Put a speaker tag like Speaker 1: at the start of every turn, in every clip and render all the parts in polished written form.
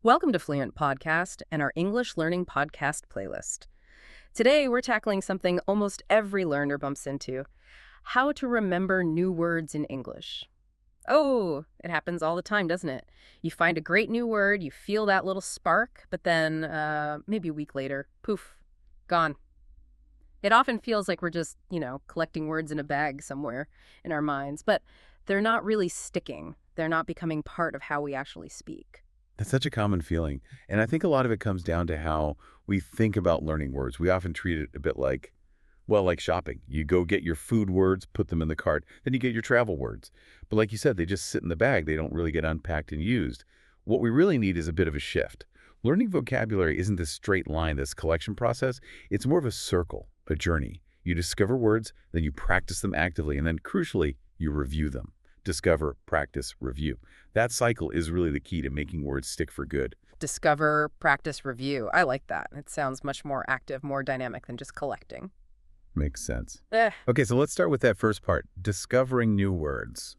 Speaker 1: Welcome to Fluent Podcast and our English Learning Podcast playlist. Today, we're tackling something almost every learner bumps into: how to remember new words in English. Oh, it happens all the time, doesn't it? You find a great new word, you feel that little spark, but then maybe a week later, poof, gone. It often feels like we're just, collecting words in a bag somewhere in our minds, but they're not really sticking. They're not becoming part of how we actually speak.
Speaker 2: That's such a common feeling. And I think a lot of it comes down to how we think about learning words. We often treat it a bit like, like shopping. You go get your food words, put them in the cart, then you get your travel words. But like you said, they just sit in the bag. They don't really get unpacked and used. What we really need is a bit of a shift. Learning vocabulary isn't this straight line, this collection process. It's more of a circle, a journey. You discover words, then you practice them actively, and then crucially, you review them. Discover, practice, review. That cycle is really the key to making words stick for good.
Speaker 1: Discover, practice, review. I like that. It sounds much more active, more dynamic than just collecting.
Speaker 2: Makes sense.
Speaker 1: Eh.
Speaker 2: Okay, so let's start with that first part, discovering new words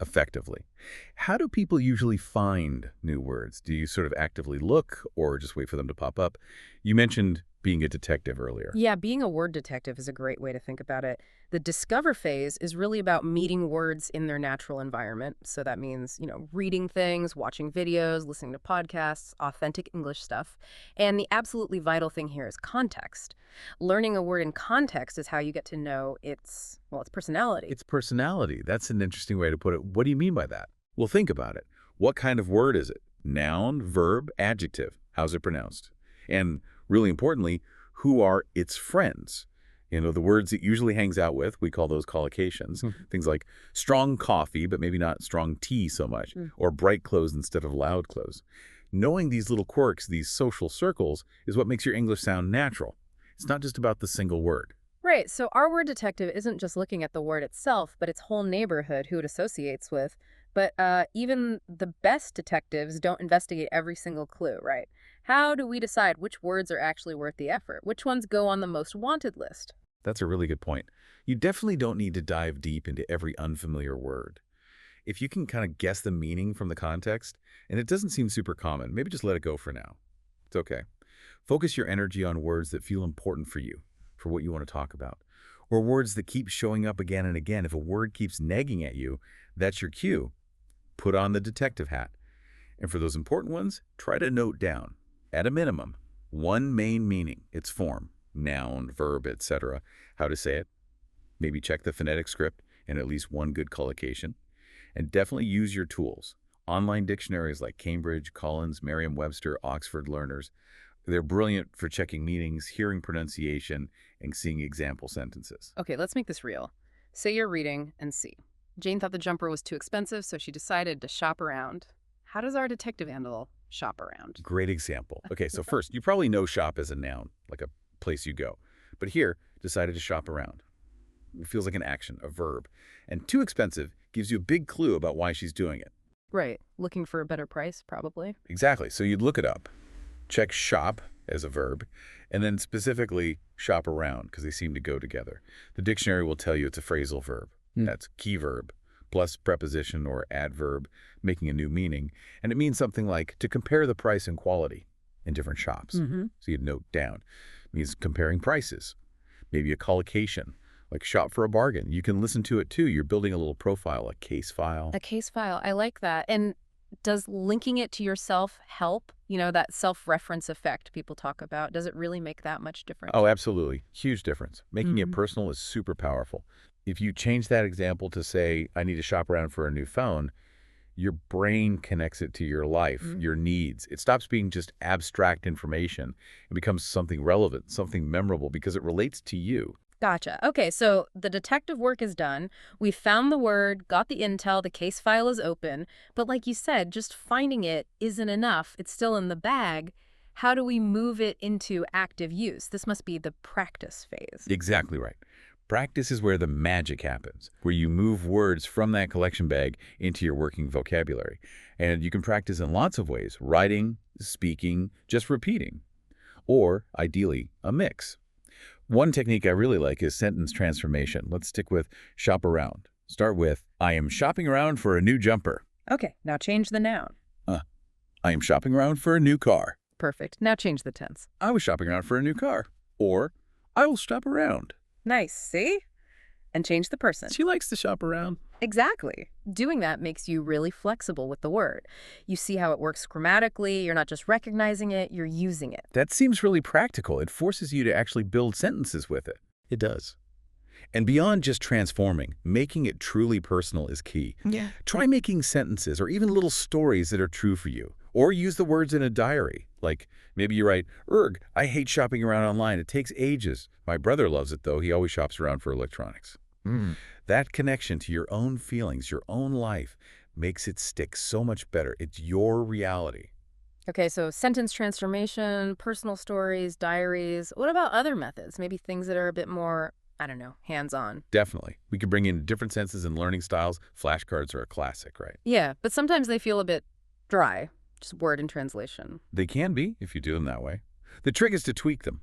Speaker 2: effectively. How do people usually find new words? Do you sort of actively look or just wait for them to pop up? You mentioned being a detective earlier.
Speaker 1: Yeah, being a word detective is a great way to think about it. The discover phase is really about meeting words in their natural environment. So that means, reading things, watching videos, listening to podcasts, authentic English stuff. And the absolutely vital thing here is context. Learning a word in context is how you get to know its personality.
Speaker 2: It's personality. That's an interesting way to put it. What do you mean by that? Well, think about it. What kind of word is it? Noun, verb, adjective. How's it pronounced? And really importantly, who are its friends? The words it usually hangs out with, we call those collocations. Things like strong coffee, but maybe not strong tea so much, or bright clothes instead of loud clothes. Knowing these little quirks, these social circles, is what makes your English sound natural. It's not just about the single word.
Speaker 1: Right, so our word detective isn't just looking at the word itself, but its whole neighborhood, who it associates with. But even the best detectives don't investigate every single clue, right? How do we decide which words are actually worth the effort? Which ones go on the most wanted list?
Speaker 2: That's a really good point. You definitely don't need to dive deep into every unfamiliar word. If you can kind of guess the meaning from the context, and it doesn't seem super common, maybe just let it go for now. It's okay. Focus your energy on words that feel important for you, for what you want to talk about, or words that keep showing up again and again. If a word keeps nagging at you, that's your cue. Put on the detective hat. And for those important ones, try to note down, at a minimum, one main meaning, its form, noun, verb, etc., how to say it. Maybe check the phonetic script and at least one good collocation. And definitely use your tools. Online dictionaries like Cambridge, Collins, Merriam-Webster, Oxford Learners. They're brilliant for checking meanings, hearing pronunciation, and seeing example sentences.
Speaker 1: Okay, let's make this real. Say you're reading and see. Jane thought the jumper was too expensive, so she decided to shop around. How does our detective handle shop around?
Speaker 2: Great example. Okay, so first, you probably know shop as a noun, like a place you go. But here, decided to shop around. It feels like an action, a verb. And too expensive gives you a big clue about why she's doing it.
Speaker 1: Right. Looking for a better price, probably.
Speaker 2: Exactly. So you'd look it up, check shop as a verb, and then specifically shop around because they seem to go together. The dictionary will tell you it's a phrasal verb. That's key verb plus preposition or adverb making a new meaning. And it means something like to compare the price and quality in different shops. So you'd note down. It means comparing prices. Maybe a collocation, like shop for a bargain. You can listen to it too. You're building a little profile, a case file.
Speaker 1: A case file. I like that. And does linking it to yourself help? That self-reference effect people talk about. Does it really make that much difference?
Speaker 2: Oh, absolutely. Huge difference. Making it personal is super powerful. If you change that example to say, I need to shop around for a new phone, your brain connects it to your life, your needs. It stops being just abstract information and becomes something relevant, something memorable because it relates to you.
Speaker 1: Gotcha. Okay, so the detective work is done. We found the word, got the intel, the case file is open. But like you said, just finding it isn't enough. It's still in the bag. How do we move it into active use? This must be the practice phase.
Speaker 2: Exactly right. Practice is where the magic happens, where you move words from that collection bag into your working vocabulary. And you can practice in lots of ways: writing, speaking, just repeating, or ideally, a mix. One technique I really like is sentence transformation. Let's stick with shop around. Start with, I am shopping around for a new jumper.
Speaker 1: Okay, now change the noun.
Speaker 2: I am shopping around for a new car.
Speaker 1: Perfect. Now change the tense.
Speaker 2: I was shopping around for a new car. Or, I will shop around.
Speaker 1: Nice, see? And change the person.
Speaker 2: She likes to shop around.
Speaker 1: Exactly. Doing that makes you really flexible with the word. You see how it works grammatically, you're not just recognizing it, you're using it.
Speaker 2: That seems really practical. It forces you to actually build sentences with it. It does. And beyond just transforming, making it truly personal is key.
Speaker 1: Yeah.
Speaker 2: Try making sentences or even little stories that are true for you. Or use the words in a diary. Like, maybe you write, I hate shopping around online. It takes ages. My brother loves it, though. He always shops around for electronics. That connection to your own feelings, your own life, makes it stick so much better. It's your reality.
Speaker 1: Okay, so sentence transformation, personal stories, diaries. What about other methods? Maybe things that are a bit more, I don't know, hands-on.
Speaker 2: Definitely. We could bring in different senses and learning styles. Flashcards are a classic, right?
Speaker 1: Yeah, but sometimes they feel a bit dry, just word and translation.
Speaker 2: They can be, if you do them that way. The trick is to tweak them.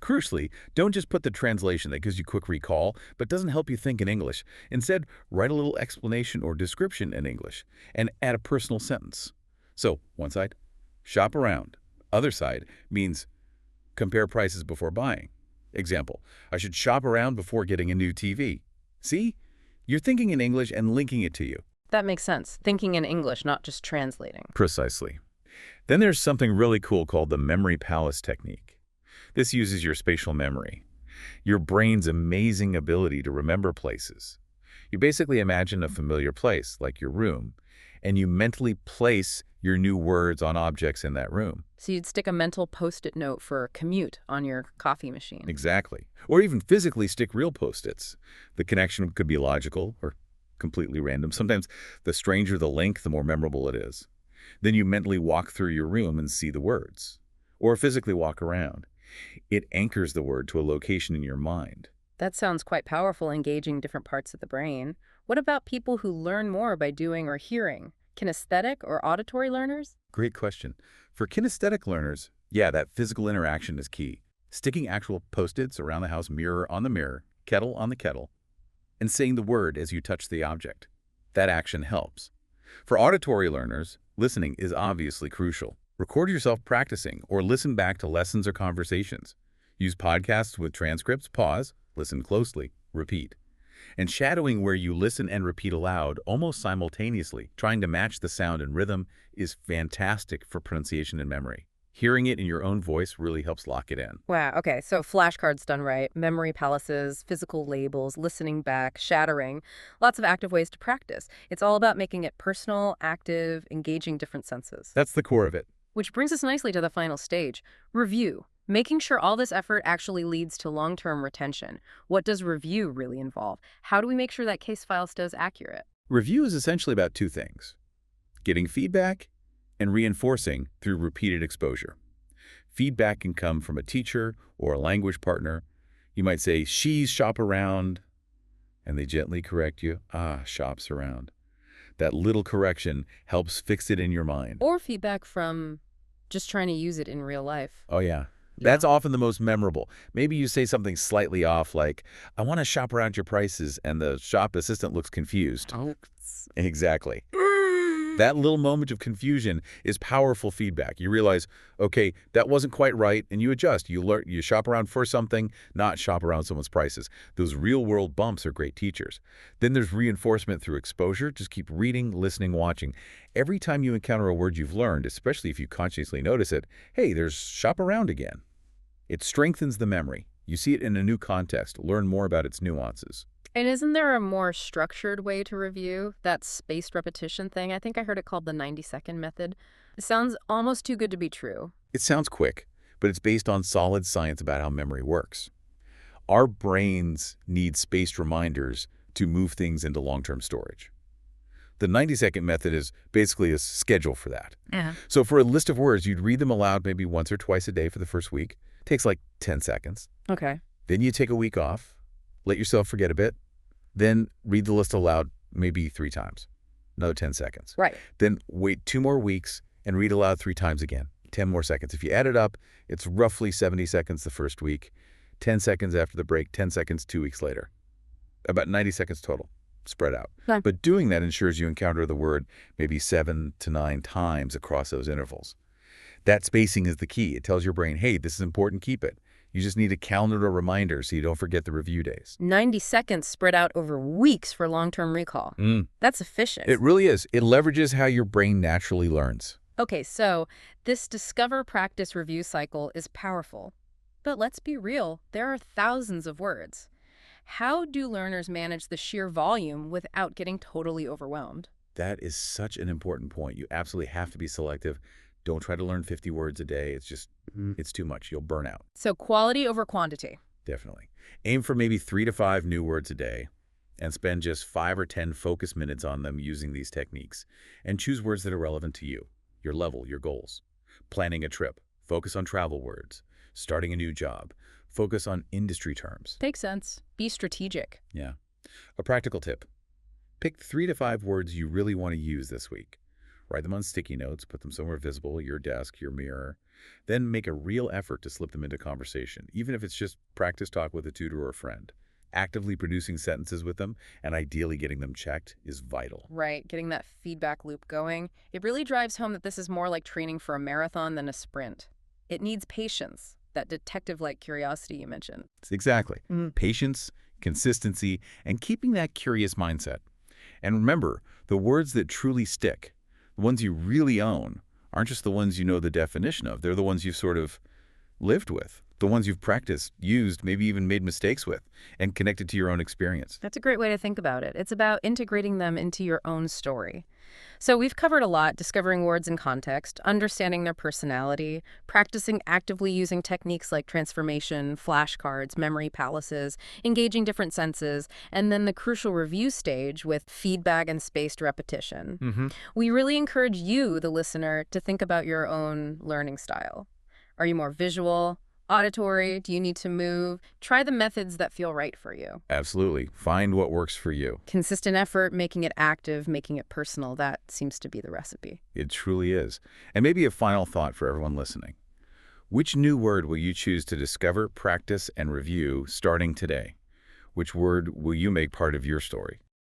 Speaker 2: Crucially, don't just put the translation that gives you quick recall, but doesn't help you think in English. Instead, write a little explanation or description in English, and add a personal sentence. So, one side, shop around. Other side means compare prices before buying. Example, I should shop around before getting a new TV. See? You're thinking in English and linking it to you.
Speaker 1: That makes sense. Thinking in English, not just translating.
Speaker 2: Precisely. Then there's something really cool called the memory palace technique. This uses your spatial memory, your brain's amazing ability to remember places. You basically imagine a familiar place, like your room, and you mentally place your new words on objects in that room.
Speaker 1: So you'd stick a mental Post-it note for commute on your coffee machine.
Speaker 2: Exactly. Or even physically stick real Post-its. The connection could be logical or completely random. Sometimes the stranger the link, the more memorable it is. Then you mentally walk through your room and see the words. Or physically walk around. It anchors the word to a location in your mind.
Speaker 1: That sounds quite powerful, engaging different parts of the brain. What about people who learn more by doing or hearing? Kinesthetic or auditory learners?
Speaker 2: Great question. For kinesthetic learners, yeah, that physical interaction is key. Sticking actual Post-its around the house, mirror on the mirror, kettle on the kettle, and saying the word as you touch the object. That action helps. For auditory learners, listening is obviously crucial. Record yourself practicing or listen back to lessons or conversations. Use podcasts with transcripts, pause, listen closely, repeat. And shadowing where you listen and repeat aloud almost simultaneously, trying to match the sound and rhythm, is fantastic for pronunciation and memory. Hearing it in your own voice really helps lock it in.
Speaker 1: Wow, okay, so flashcards done right, memory palaces, physical labels, listening back, shadowing, lots of active ways to practice. It's all about making it personal, active, engaging different senses.
Speaker 2: That's the core of it.
Speaker 1: Which brings us nicely to the final stage, review. Making sure all this effort actually leads to long-term retention. What does review really involve? How do we make sure that case file stays accurate?
Speaker 2: Review is essentially about two things: getting feedback and reinforcing through repeated exposure. Feedback can come from a teacher or a language partner. You might say, she's shop around, and they gently correct you, shops around. That little correction helps fix it in your mind.
Speaker 1: Or feedback from just trying to use it in real life.
Speaker 2: Oh, yeah. That's often the most memorable. Maybe you say something slightly off, like, I want to shop around your prices, and the shop assistant looks confused.
Speaker 1: Oh.
Speaker 2: Exactly. That little moment of confusion is powerful feedback. You realize, okay, that wasn't quite right, and you adjust. You shop around for something, not shop around someone's prices. Those real-world bumps are great teachers. Then there's reinforcement through exposure. Just keep reading, listening, watching. Every time you encounter a word you've learned, especially if you consciously notice it, hey, there's shop around again. It strengthens the memory. You see it in a new context, learn more about its nuances.
Speaker 1: And isn't there a more structured way to review? That spaced repetition thing, I think I heard it called the 90-second method. It sounds almost too good to be true.
Speaker 2: It sounds quick, but it's based on solid science about how memory works. Our brains need spaced reminders to move things into long-term storage. The 90-second method is basically a schedule for that.
Speaker 1: Yeah.
Speaker 2: So for a list of words, you'd read them aloud maybe once or twice a day for the first week. It takes like 10 seconds.
Speaker 1: Okay.
Speaker 2: Then you take a week off, let yourself forget a bit, then read the list aloud maybe 3 times, another 10 seconds.
Speaker 1: Right.
Speaker 2: Then wait 2 more weeks and read aloud 3 times again, 10 more seconds. If you add it up, it's roughly 70 seconds the first week, 10 seconds after the break, 10 seconds 2 weeks later. About 90 seconds total. spread out.
Speaker 1: Okay.
Speaker 2: But doing that ensures you encounter the word maybe 7 to 9 times across those intervals. That spacing is the key. It tells your brain, hey, this is important, keep it. You just need a calendar or reminder so you don't forget the review days.
Speaker 1: 90 seconds spread out over weeks for long-term recall. That's efficient.
Speaker 2: It really is. It leverages how your brain naturally learns.
Speaker 1: Okay, so this discover, practice, review cycle is powerful. But let's be real, there are thousands of words. How do learners manage the sheer volume without getting totally overwhelmed?
Speaker 2: That is such an important point. You absolutely have to be selective. Don't try to learn 50 words a day. It's too much. You'll burn out.
Speaker 1: So quality over quantity.
Speaker 2: Definitely. Aim for maybe 3 to 5 new words a day and spend just 5 or 10 focus minutes on them using these techniques. And choose words that are relevant to you, your level, your goals. Planning a trip. Focus on travel words. Starting a new job. Focus on industry terms.
Speaker 1: Makes sense. Be strategic.
Speaker 2: Yeah. A practical tip. Pick 3 to 5 words you really want to use this week. Write them on sticky notes, put them somewhere visible, your desk, your mirror. Then make a real effort to slip them into conversation, even if it's just practice talk with a tutor or a friend. Actively producing sentences with them and ideally getting them checked is vital.
Speaker 1: Right, getting that feedback loop going. It really drives home that this is more like training for a marathon than a sprint. It needs patience, that detective-like curiosity you mentioned.
Speaker 2: Exactly. Patience, consistency, and keeping that curious mindset. And remember, the words that truly stick, the ones you really own, aren't just the ones you know the definition of. They're the ones you've sort of lived with, the ones you've practiced, used, maybe even made mistakes with, and connected to your own experience.
Speaker 1: That's a great way to think about it. It's about integrating them into your own story. So we've covered a lot: discovering words in context, understanding their personality, practicing actively using techniques like transformation, flashcards, memory palaces, engaging different senses, and then the crucial review stage with feedback and spaced repetition. We really encourage you, the listener, to think about your own learning style. Are you more visual, auditory? Do you need to move? Try the methods that feel right for you.
Speaker 2: Absolutely. Find what works for you.
Speaker 1: Consistent effort, making it active, making it personal, that seems to be the recipe.
Speaker 2: It truly is. And maybe a final thought for everyone listening. Which new word will you choose to discover, practice, and review starting today? Which word will you make part of your story?